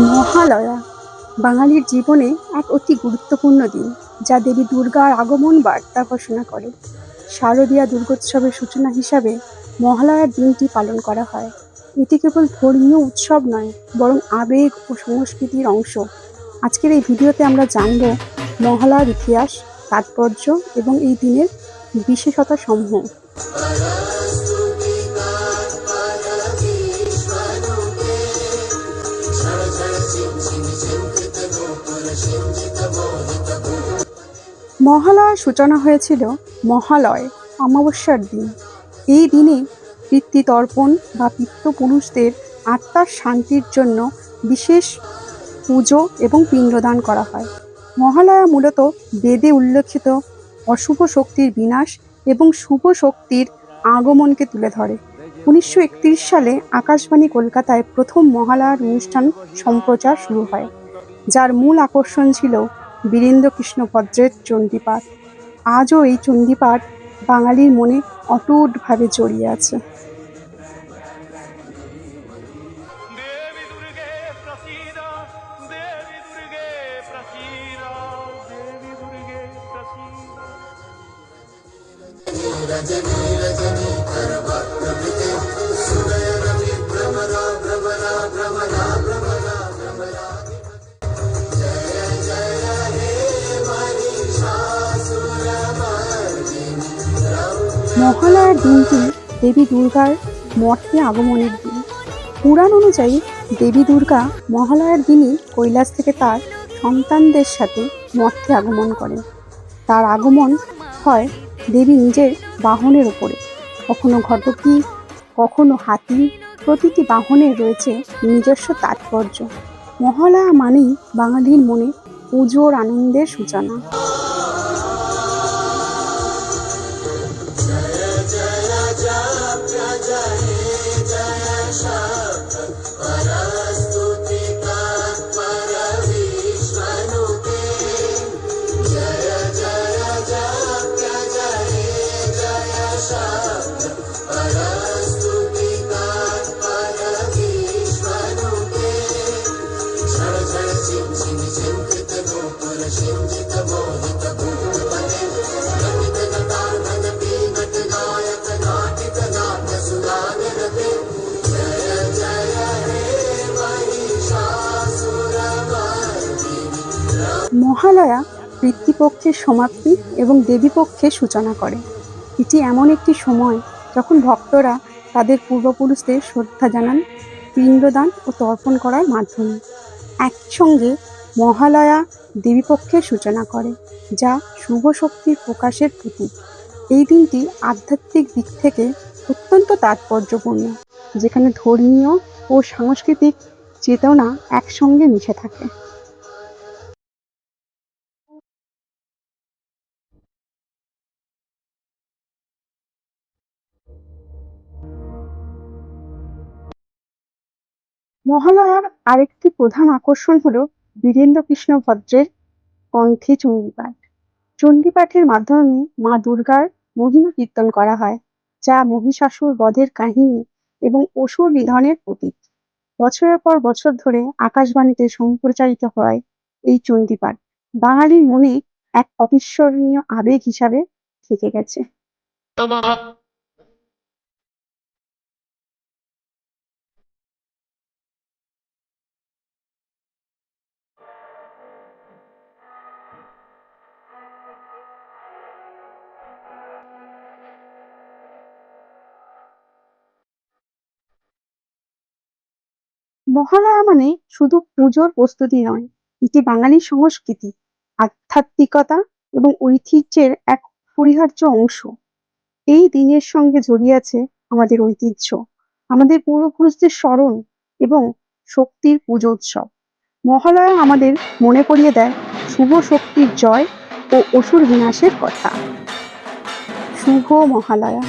মহালয়া বাঙালির জীবনে এক অতি গুরুত্বপূর্ণ দিন, যা দেবী দুর্গার আগমন বার্তা ঘোষণা করে। শারদীয়া দুর্গোৎসবের সূচনা হিসাবে মহালয়ার দিনটি পালন করা হয়। এটি কেবল ধর্মীয় উৎসব নয়, বরং আবেগ ও সংস্কৃতির অংশ। আজকের এই ভিডিওতে আমরা জানব মহালয়ার ইতিহাস, তাৎপর্য এবং এই দিনের বিশেষতা সমূহ। মহালয়ার সূচনা হয়েছিল মহালয় অমাবস্যার দিন। এই দিনে পিতৃতর্পণ বা পিতৃপুরুষদের আত্মার শান্তির জন্য বিশেষ পুজো এবং পিণ্ডদান করা হয়। মহালয়া মূলত বেদে উল্লেখিত অশুভ শক্তির বিনাশ এবং শুভ শক্তির আগমনকে তুলে ধরে। 1931 সালে আকাশবাণী কলকাতায় প্রথম মহালয়ার অনুষ্ঠান সম্প্রচার শুরু হয়, যার মূল আকর্ষণ ছিল বীরেন্দ্রকৃষ্ণ ভদ্রের চণ্ডীপাঠ। আজও এই চণ্ডীপাঠ বাঙালির মনে অটুটভাবে জড়িয়ে আছে। মহালয়ার দিনটি দেবী দুর্গার মর্তে আগমনের দিন। পুরাণ অনুযায়ী দেবী দুর্গা মহালয়ার দিনই কৈলাস থেকে তার সন্তানদের সাথে মর্তে আগমন করেন। তার আগমন হয় দেবী নিজের বাহনের উপরে, কখনো ঘটকী, কখনো হাতি। প্রতিটি বাহনের রয়েছে নিজস্ব তাৎপর্য। মহালয়া মানেই বাঙালির মনে পুজোর আনন্দের সূচনা। মহালয়া পিতৃপক্ষের সমাপ্তি এবং দেবীপক্ষের সূচনা করে। এটি এমন একটি সময় যখন ভক্তরা তাদের পূর্বপুরুষদের শ্রদ্ধা জানান পিণ্ডদান ও তর্পণ করার মাধ্যমে। একই সঙ্গে মহালয়া দেবীপক্ষের সূচনা করে, যা শুভ শক্তির প্রকাশের প্রতীক। এই দিনটি আধ্যাত্মিক দিক থেকে অত্যন্ত তাৎপর্যপূর্ণ, যেখানে ধর্মীয় ও সাংস্কৃতিক চেতনা একসঙ্গে মিশে থাকে। মহালয়ার আরেকটি প্রধান আকর্ষণ হলো বীরেন্দ্রকৃষ্ণ ভদ্রের কণ্ঠে চণ্ডীপাঠ। চণ্ডীপাঠের মাধ্যমে মা দুর্গার মহিমা কীর্তন করা হয়, যা মহিষাসুর বধের কাহিনী এবং অসুর নিধনের প্রতীক। বছরের পর বছর ধরে আকাশবাণীতে সম্প্রচারিত হয় এই চণ্ডীপাঠ বাঙালির মনে এক অবিস্মরণীয় আবেগ হিসাবে থেকে গেছে। মহালয়া মানে শুধু পুজোর প্রস্তুতি নয়, এটি বাঙালির সংস্কৃতি, আধ্যাত্মিকতা এবং ঐতিহ্যের এক অপরিহার্য অংশ। এই দিনের সঙ্গে জড়িয়ে আছে আমাদের ঐতিহ্য, আমাদের পূর্বপুরুষদের স্মরণ এবং শক্তির পুজো উৎসব। মহালয়া আমাদের মনে করিয়ে দেয় শুভ শক্তির জয় ও অসুর বিনাশের কথা। শুভ মহালয়া।